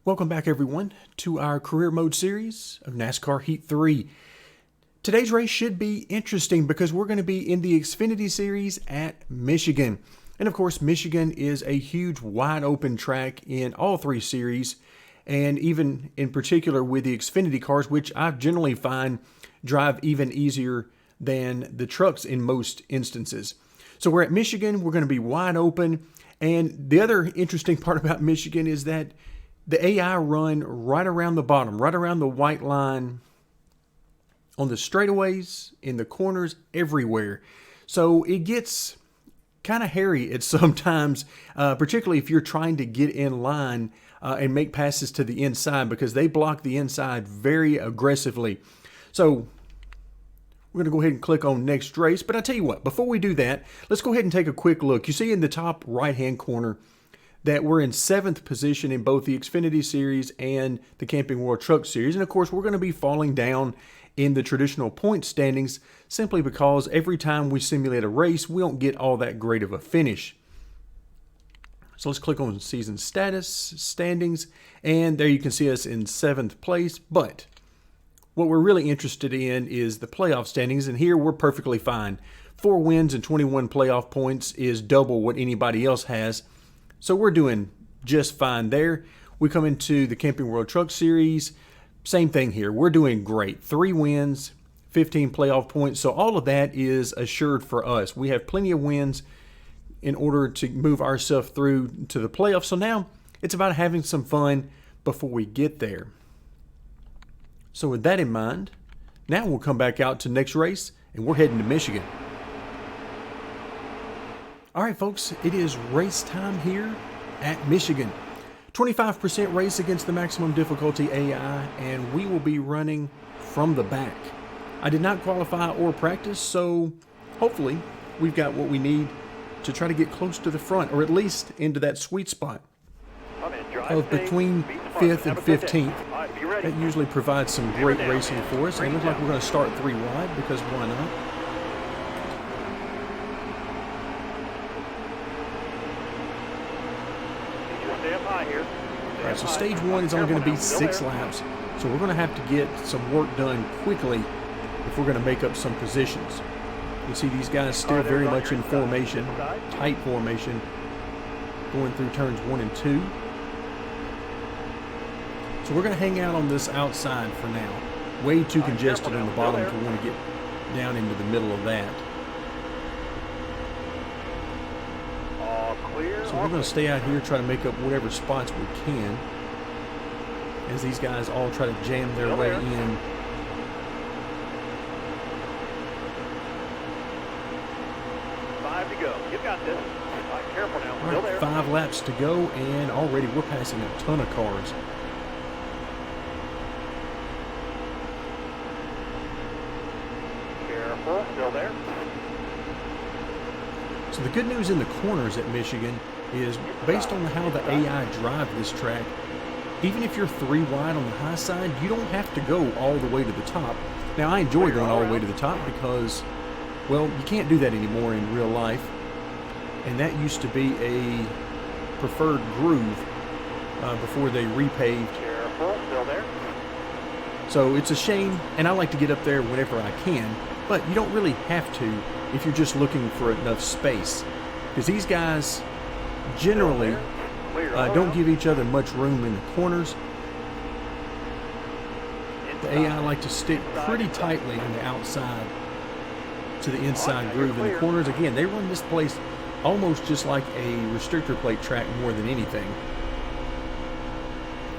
Welcome back, everyone, to our career mode series of NASCAR Heat 3. Today's race should be interesting because we're going to be in the Xfinity Series at Michigan. And of course, Michigan is a huge wide open track in all three series, and even in particular with the Xfinity cars, which I generally find drive even easier than the trucks in most instances. So we're at Michigan, we're going to be wide open, and the other interesting part about Michigan is that the AI run right around the bottom, right around the white line, on the straightaways, in the corners, everywhere. So it gets kind of hairy at sometimes, particularly if you're trying to get in line and make passes to the inside, because they block the inside very aggressively. So we're going to go ahead and click on next race. But I tell you what, before we do that, let's go ahead and take a quick look. You see in the top right-hand corner that we're in 7th position in both the Xfinity Series and the Camping World Truck Series. And of course, we're going to be falling down in the traditional point standings simply because every time we simulate a race, we don't get all that great of a finish. So let's click on season status, standings, and there you can see us in 7th place. But what we're really interested in is the playoff standings, and here we're perfectly fine. 4 wins and 21 playoff points is double what anybody else has. So we're doing just fine there. We come into the Camping World Truck Series. Same thing here. We're doing great. 3 wins, 15 playoff points. So all of that is assured for us. We have plenty of wins in order to move ourselves through to the playoffs. So now it's about having some fun before we get there. So with that in mind, now we'll come back out to next race, and we're heading to Michigan. All right, folks, it is race time here at Michigan. 25% race against the maximum difficulty AI, and we will be running from the back. I did not qualify or practice, so hopefully we've got what we need to try to get close to the front, or at least into that sweet spot of between 5th and 15th. That usually provides some great racing for us. And it looks like we're going to start 3 wide because why not? All right, so stage 1 is only going to be 6 laps, so we're going to have to get some work done quickly if we're going to make up some positions. You see these guys still very much in formation, tight formation, going through turns 1 and 2. So we're going to hang out on this outside for now. Way too congested on the bottom to want to get down into the middle of that. So we're going to stay out here, try to make up whatever spots we can as these guys all try to jam their way in. Five to go. You've got this. Careful now. All right, 5 laps to go, and already we're passing a ton of cars. Careful. Still there. So the good news in the corners at Michigan is based on how the AI drive this track, even if you're 3 wide on the high side, you don't have to go all the way to the top. Now, I enjoy going all the way to the top because, well, you can't do that anymore in real life. And that used to be a preferred groove before they repaved. Careful. Still there. So it's a shame, and I like to get up there whenever I can, but you don't really have to if you're just looking for enough space. Because these guys generally don't give each other much room in the corners. The AI like to stick pretty tightly on the outside to the inside groove. In the corners, again, they run this place almost just like a restrictor plate track more than anything,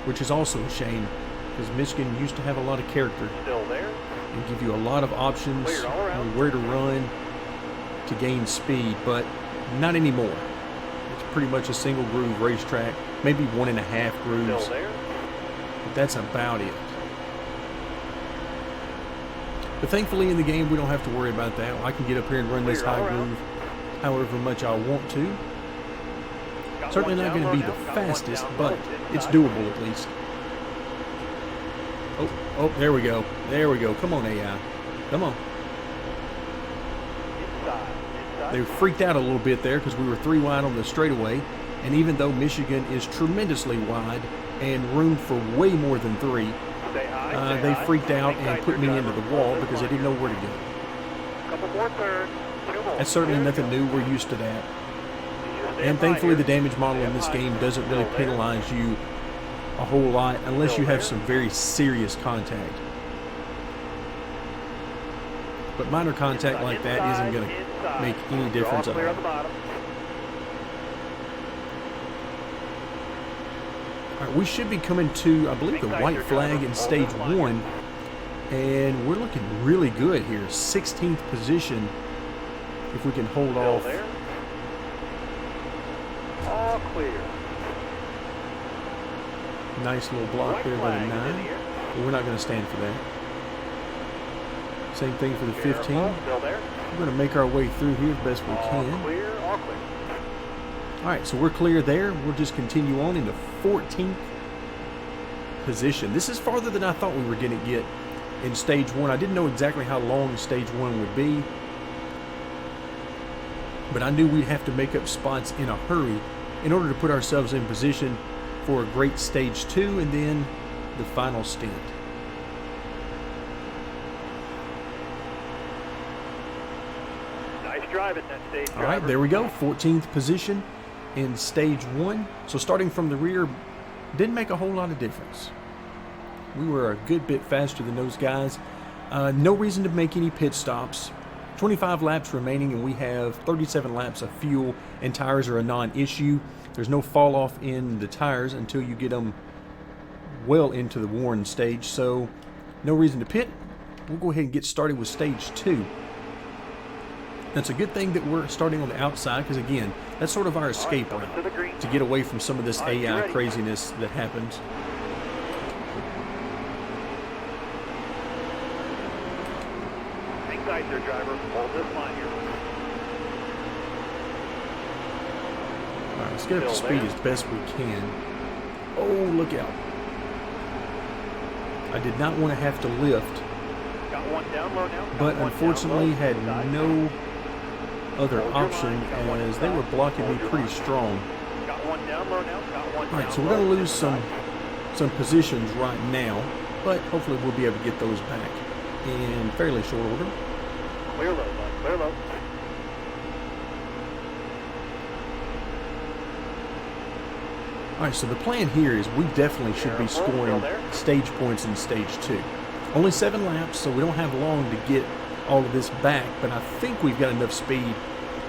which is also a shame because Michigan used to have a lot of character and give you a lot of options on where to run to gain speed, but not anymore. It's pretty much a single groove racetrack, maybe 1.5 grooves, but that's about it. But thankfully in the game we don't have to worry about that. I can get up here and run this high groove however much I want to. Certainly not going to be the fastest, but it's doable at least. Oh, there we go. There we go. Come on, AI. Come on. They freaked out a little bit there because we were 3 wide on the straightaway. And even though Michigan is tremendously wide and room for way more than 3, they freaked out and put me into the wall because they didn't know where to go. Couple more turns. 2 more. That's certainly nothing new. We're used to that. And thankfully, the damage model in this game doesn't really penalize you a whole lot unless you have some very serious contact. But minor contact like that isn't going to make any difference at all. All right, we should be coming to, I believe, the white flag in stage 1. And we're looking really good here. 16th position if we can hold off. All clear. Nice little block there by the 9. But we're not going to stand for that. Same thing for the 15. Still there. We're going to make our way through here as best we All can. clear, all clear. All right, so we're clear there. We'll just continue on into 14th position. This is farther than I thought we were going to get in stage 1. I didn't know exactly how long stage 1 would be, but I knew we'd have to make up spots in a hurry in order to put ourselves in position for a great stage 2 and then the final stint. Nice drive at that stage. All right, there we go. 14th position in stage 1. So starting from the rear didn't make a whole lot of difference. We were a good bit faster than those guys. No reason to make any pit stops. 25 laps remaining, and we have 37 laps of fuel, and tires are a non-issue. There's no fall off in the tires until you get them well into the worn stage, so no reason to pit. We'll go ahead and get started with stage 2. That's a good thing that we're starting on the outside because, again, that's sort of our escape route to get away from some of this AI craziness that happens. Hang tight there, driver. Hold this line here. All right, let's get up to speed as best we can. Oh, look out. I did not want to have to lift, Got one down low now. but unfortunately had no other option as they were blocking me pretty strong. Got one down low now. Got one All right, down so we're low. going to lose some positions right now, but hopefully we'll be able to get those back in fairly short order. Clear low, bud. Clear low. All right, so the plan here is we definitely should be scoring stage points in stage 2. Only 7 laps, so we don't have long to get all of this back, but I think we've got enough speed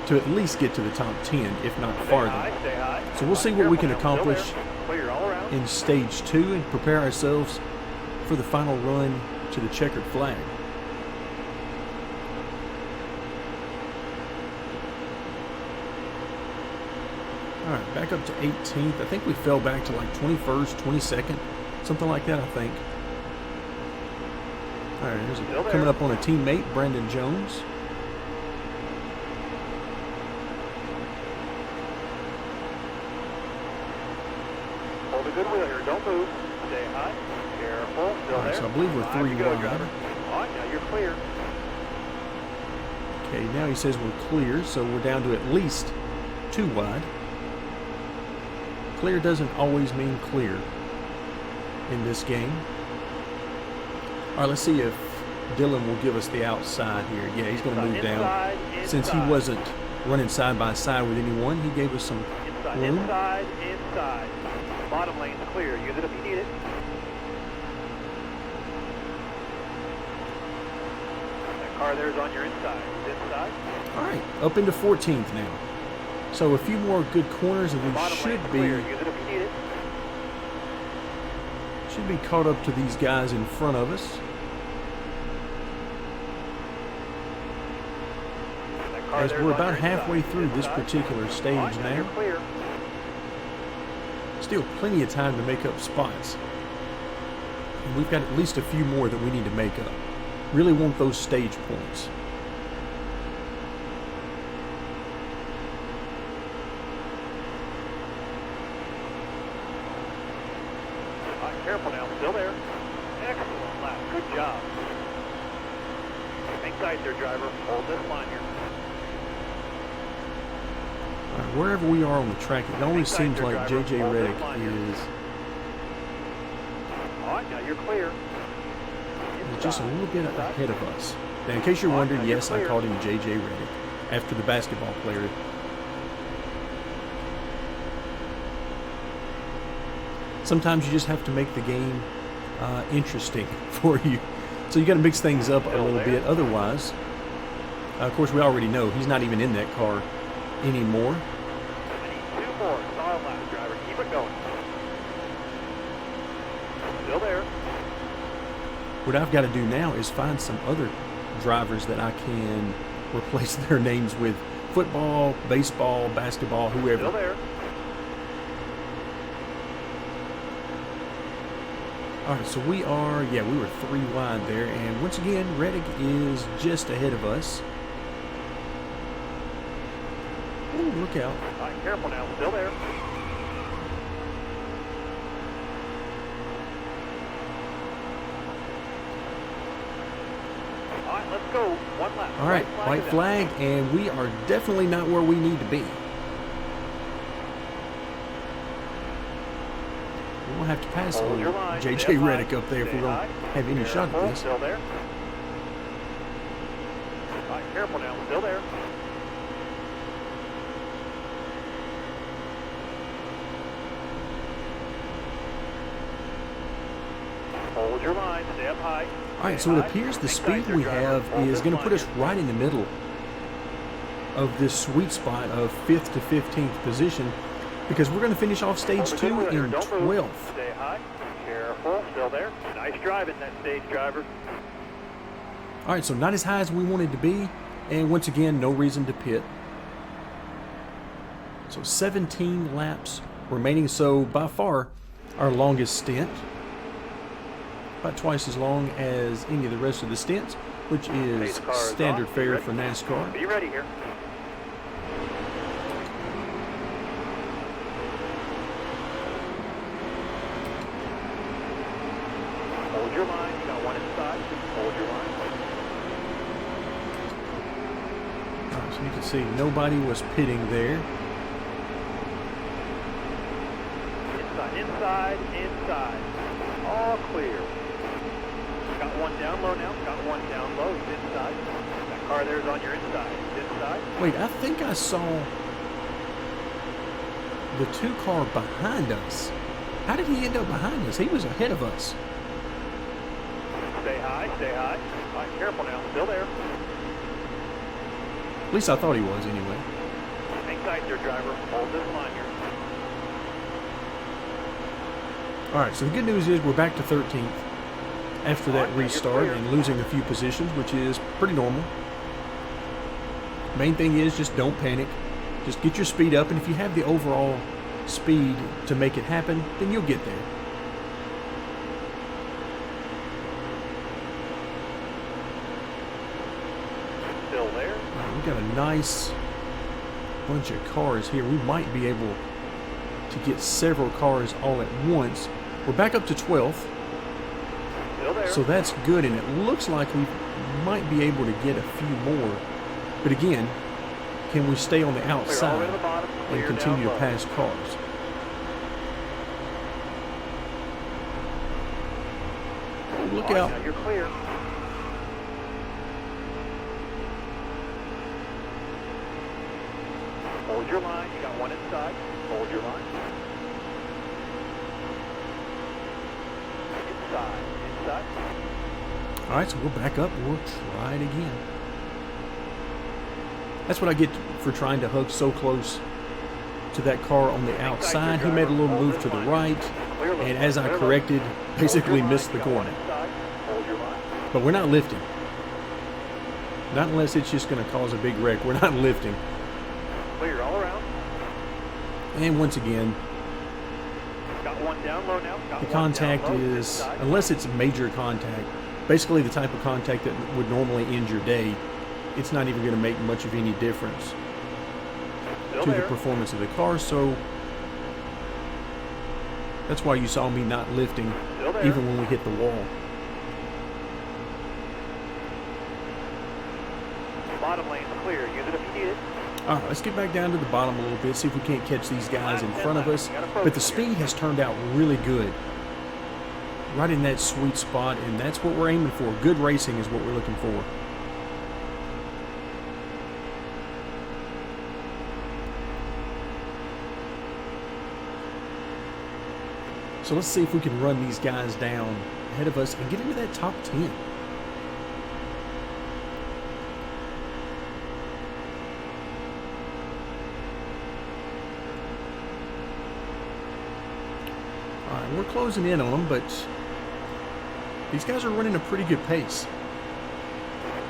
to at least get to the top 10, if not farther. Stay high. So we'll see what we can accomplish Clear all around. in stage 2 and prepare ourselves for the final run to the checkered flag. All right, back up to 18th. I think we fell back to like 21st, 22nd, something like that, I think. All right, here's coming up on a teammate, Brandon Jones. Hold a good wheel here. Don't move. Stay high. Careful. Still All right, there. so I believe we're 3 go, wide. driver. All right, now you're clear. Okay, now he says we're clear, so we're down to at least 2 wide. Clear doesn't always mean clear in this game. All right, let's see if Dylan will give us the outside here. Yeah, he's going to move down. Since he wasn't running side by side with anyone, he gave us some room. Inside. Bottom lane's clear. Use it if you need it. That car there's on your inside. Inside. All right, up into 14th now. So a few more good corners, and we Bottom should lane's be clear. Use it if you need it. caught up to these guys in front of us. As we're about halfway through this particular stage now. Still plenty of time to make up spots. And we've got at least a few more that we need to make up. Really want those stage points. Careful now, still there. Excellent lap, good job. Hang tight there, driver. Hold this line here. wherever we are on the track, it always seems like JJ Reddick is All right, now you're clear. just a little bit ahead of us. Now, in case you're wondering, yes, I called him JJ Reddick after the basketball player. Sometimes you just have to make the game interesting for you. So you got to mix things up a little bit. Otherwise, of course, we already know he's not even in that car anymore. I need 2 more. Solid lap, driver. Keep it going. Still there. What I've got to do now is find some other drivers that I can replace their names with. Football, baseball, basketball, whoever. Still there. All right, so we were 3 wide there, and once again, Reddick is just ahead of us. Ooh, look out. All right, careful now. Still there. All right, let's go. 1 lap. All right, white is out. flag, and we are definitely not where we need to be. We'll have to pass Hold your line. Stay JJ high. Reddick up there if Stay we're going high. to have any shot at Careful. this. Still there. All right, careful now. Still there. Hold your line. Stay up high. All right, Stay so it high. appears the Hang speed tight there, we driver. have Hold is this going to line put us here. right in the middle of this sweet spot of 5th to 15th position, because we're going to finish off stage Hold it 2 good there. in Don't move. 12th. Stay high. Careful. Still there. Nice driving that stage, driver. All right, so not as high as we wanted to be, and once again, no reason to pit. So 17 laps remaining, so by far our longest stint. About twice as long as any of the rest of the stints, which is Pace car is standard on. fare Ready? for NASCAR. Be ready here. Hold your line. You got 1 inside. Hold your line. All right, so you can see nobody was pitting there. Inside, inside. All clear. Got 1 down low now. Got 1 down low. It's inside. That car there is on your inside. It's inside. Wait, I think I saw the 2 car behind us. How did he end up behind us? He was ahead of us. Stay high. Stay high. All right, careful now. Still there. At least I thought he was anyway. Hang tight there, driver. Hold this line here. All right, so the good news is we're back to 13th after that restart and losing a few positions, which is pretty normal. Main thing is just don't panic. Just get your speed up, and if you have the overall speed to make it happen, then you'll get there. Still there. All right, we've got a nice bunch of cars here. We might be able to get several cars all at once. We're back up to 12th, Still there. so that's good, and it looks like we might be able to get a few more. But again, can we stay on the Clear all the way outside to the bottom. and Clear continue down to low. pass cars? Oh, look All right, out. now you're clear. Hold your line. You got 1 inside. Hold your line. Inside. Inside. All right, so we're back up. We'll try it again. That's what I get for trying to hug so close to that car on the outside. He made a little move to the right, and as I corrected, basically missed the corner. Hold your line. But we're not lifting. Not unless it's just going to cause a big wreck. We're not lifting. Clear all around. And once again, Got 1 down low now. Got the 1 contact down low. is, Inside. unless it's major contact, basically the type of contact that would normally end your day, it's not even going to make much of any difference Still to the there. performance of the car. So that's why you saw me not lifting Still there. even when we hit the wall. Bottom lane's clear. Use it if you need it. All right, let's get back down to the bottom a little bit, see if we can't catch these guys in front of us. But the speed has turned out really good. Right in that sweet spot, and that's what we're aiming for. Good racing is what we're looking for. So let's see if we can run these guys down ahead of us and get into that top 10. Alright, we're closing in on them, but these guys are running a pretty good pace.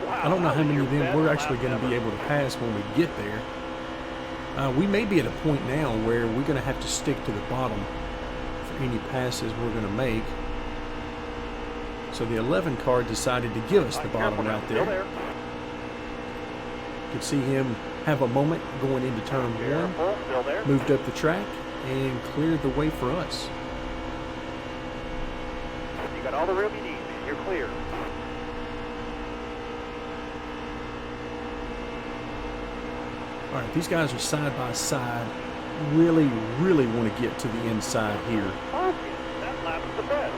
I don't know how many of them we're actually going to be able to pass when we get there. We may be at a point now where we're going to have to stick to the bottom for any passes we're going to make. So the 11 car decided to give us the bottom right there. You could see him have a moment going into turn 1, moved up the track, and cleared the way for us. You got all the room you need. You're clear. All right, these guys are side by side. Really, really want to get to the inside here. Okay, that lap's the best.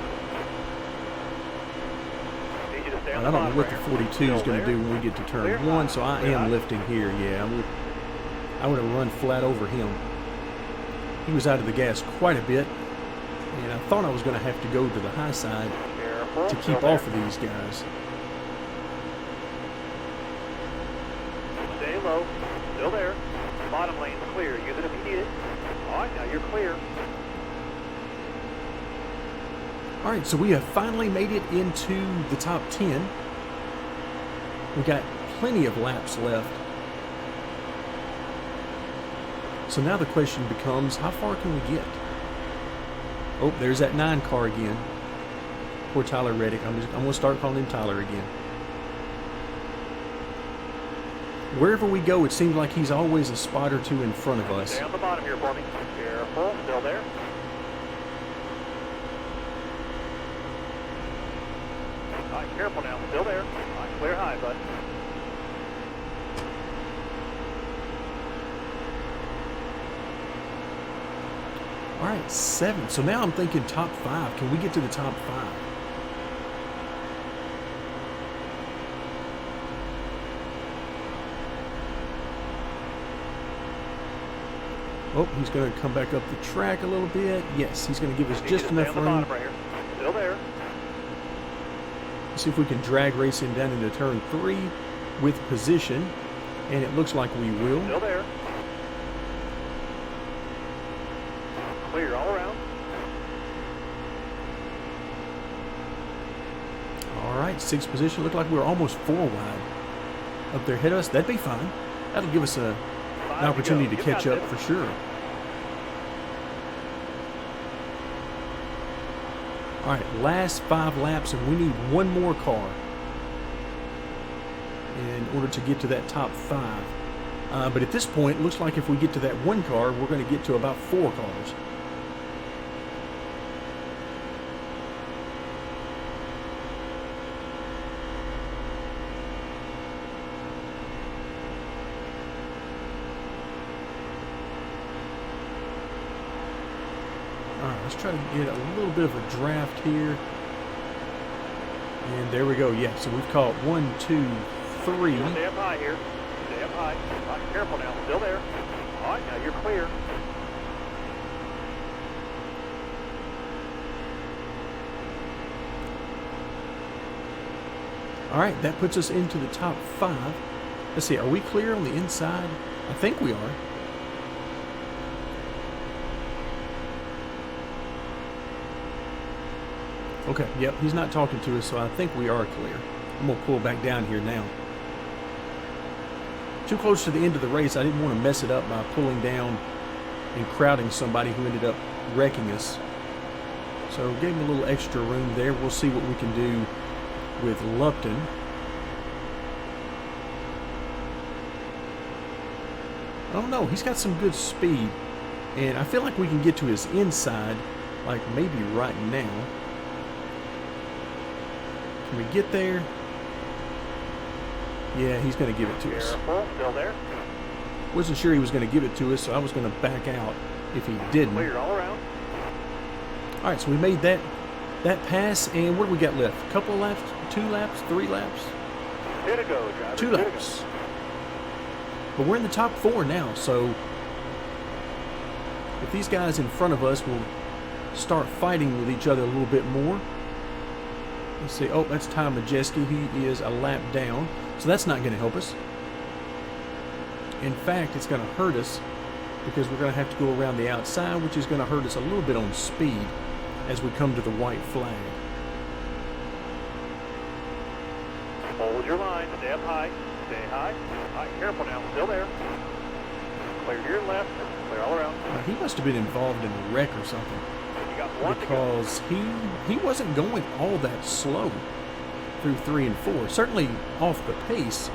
Need you to stay on I don't know the what the bottom 42 is going to do when we get to turn 1, so I am lifting here. Yeah, I would have run flat over him. He was out of the gas quite a bit, and I thought I was going to have to go to the high side to keep off of these guys. Stay low. Still there. Bottom lane's clear. Use it if you need it. All right, now you're clear. All right, so we have finally made it into the top 10. We got plenty of laps left. So now the question becomes, how far can we get? Oh, there's that 9 car again. Poor Tyler Reddick. I'm going to start calling him Tyler again. Wherever we go, it seems like he's always a spot or two in front of us. Stay on the bottom here for me. Careful. Still there. All right, careful now. Still there. All right, clear high, bud. All right, 7. So now I'm thinking top 5. Can we get to the top 5? Oh, he's going to come back up the track a little bit. Yes, he's going to give us just enough room. Right here. Still there. See if we can drag race him down into turn 3 with position, and it looks like we will. Still there. Clear all around. All right, 6th position. Looked like we were almost 4 wide up there ahead of us. That'd be fine. That'll give us an opportunity to catch up for sure. All right, last 5 laps, and we need one more car in order to get to that top 5. But at this point, it looks like if we get to that 1 car, we're going to get to about 4 cars. Let's try to get a little bit of a draft here. And there we go. Yeah, so we've caught 1, 2, 3. Stay up high here. Stay up high. All right, careful now. Still there. All right, now you're clear. All right, that puts us into the top 5. Let's see, are we clear on the inside? I think we are. Okay, yep, he's not talking to us, so I think we are clear. I'm going to pull back down here now. Too close to the end of the race, I didn't want to mess it up by pulling down and crowding somebody who ended up wrecking us. So gave him a little extra room there. We'll see what we can do with Lupton. I don't know, he's got some good speed, and I feel like we can get to his inside, like maybe right now. Can we get there? Yeah, he's going to give it to us. Careful, still there. Wasn't sure he was going to give it to us, so I was going to back out if he didn't. Clear all around. All right, so we made that pass, and what do we got left? A couple of laps, 2 laps, 3 laps? 2 to go, driver. 2 laps. But we're in the top 4 now, so if these guys in front of us will start fighting with each other a little bit more. Let's see. Oh, that's Ty Majeski. He is a lap down, so that's not going to help us. In fact, it's going to hurt us because we're going to have to go around the outside, which is going to hurt us a little bit on speed as we come to the white flag. Hold your line. Stay up high. Stay high. All right, careful now. Still there. Clear to your left. Clear all around. Now, he must have been involved in a wreck or something, You got 1 to go. because he wasn't going all that slow through 3 and 4. Certainly off the pace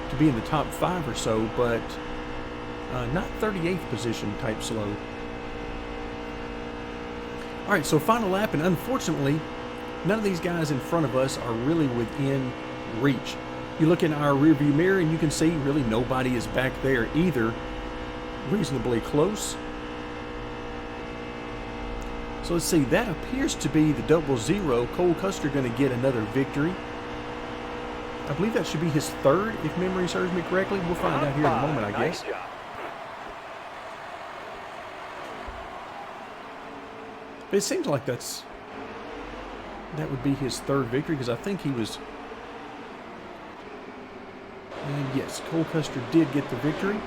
to be in the top 5 or so, but not 38th position type slow. All right, so final lap, and unfortunately, none of these guys in front of us are really within reach. You look in our rearview mirror and you can see really nobody is back there either, reasonably close. So let's see, that appears to be the 00. Cole Custer going to get another victory. I believe that should be his 3rd, if memory serves me correctly. We'll find out here in a moment, I guess. Nice job. But it seems like that would be his 3rd victory, because I think he was... And yes, Cole Custer did get the victory.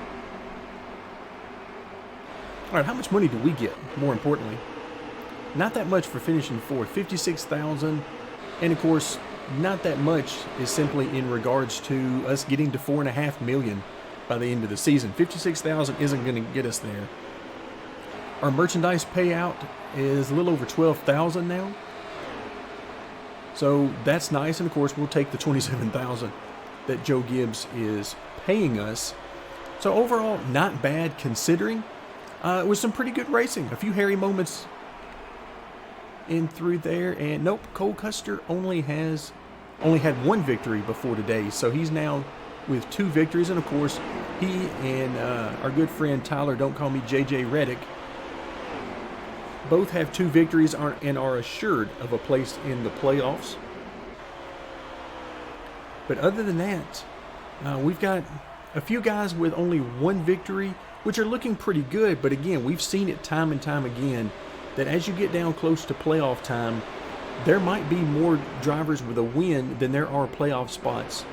All right, how much money do we get, more importantly? Not that much for finishing 4th, $56,000. And of course, not that much is simply in regards to us getting to $4.5 million by the end of the season. $56,000 isn't going to get us there. Our merchandise payout is a little over $12,000 now. So that's nice. And of course, we'll take the $27,000 that Joe Gibbs is paying us. So overall, not bad considering. It was some pretty good racing. A few hairy moments in through there, and nope, Cole Custer only had 1 victory before today, so he's now with 2 victories. And of course, he and our good friend Tyler, don't call me JJ Reddick, both have 2 victories and are assured of a place in the playoffs. But other than that, we've got a few guys with only 1 victory, which are looking pretty good. But again, we've seen it time and time again that as you get down close to playoff time, there might be more drivers with a win than there are playoff spots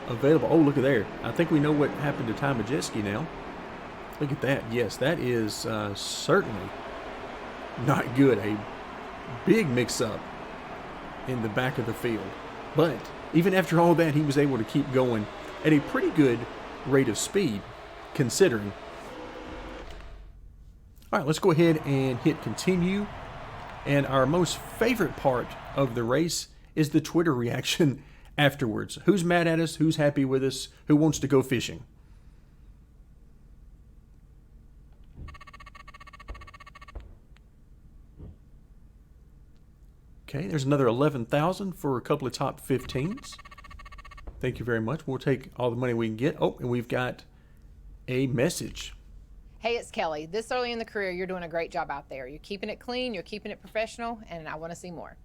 available. Oh, look at there. I think we know what happened to Ty Majeski now. Look at that. Yes, that is certainly not good. A big mix-up in the back of the field. But even after all that, he was able to keep going at a pretty good rate of speed, considering. All right, let's go ahead and hit continue. And our most favorite part of the race is the Twitter reaction afterwards. Who's mad at us? Who's happy with us? Who wants to go fishing? Okay, there's another 11,000 for a couple of top 15s. Thank you very much. We'll take all the money we can get. Oh, and we've got a message. Hey, it's Kelly. This early in the career, you're doing a great job out there. You're keeping it clean, you're keeping it professional, and I want to see more.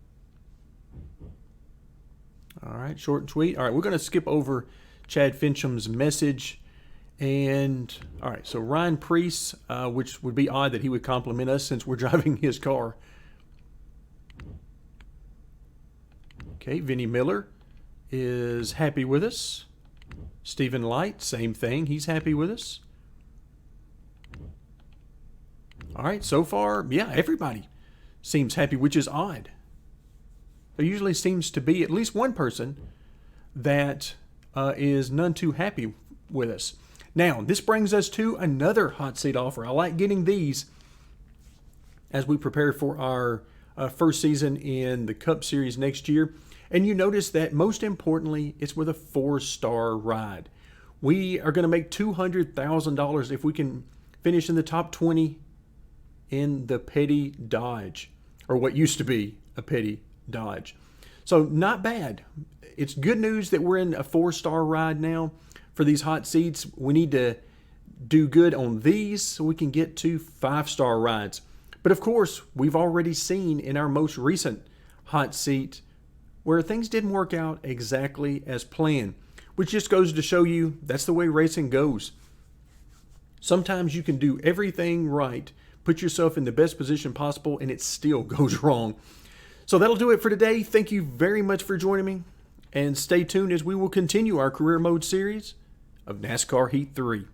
All right, short and sweet. All right, we're going to skip over Chad Fincham's message. And, all right, so Ryan Priest, which would be odd that he would compliment us since we're driving his car. Okay, Vinnie Miller is happy with us. Stephen Light, same thing. He's happy with us. All right, so far, yeah, everybody seems happy, which is odd. There usually seems to be at least one person that is none too happy with us. Now, this brings us to another hot seat offer. I like getting these as we prepare for our first season in the Cup Series next year. And you notice that most importantly, it's with a 4-star ride. We are going to make $200,000 if we can finish in the top 20 in the Petty Dodge, or what used to be a Petty Dodge. So not bad. It's good news that we're in a 4-star ride now for these hot seats. We need to do good on these so we can get to 5-star rides. But of course, we've already seen in our most recent hot seat where things didn't work out exactly as planned, which just goes to show you that's the way racing goes. Sometimes you can do everything right, put yourself in the best position possible, and it still goes wrong. So that'll do it for today. Thank you very much for joining me, and stay tuned as we will continue our career mode series of NASCAR Heat 3.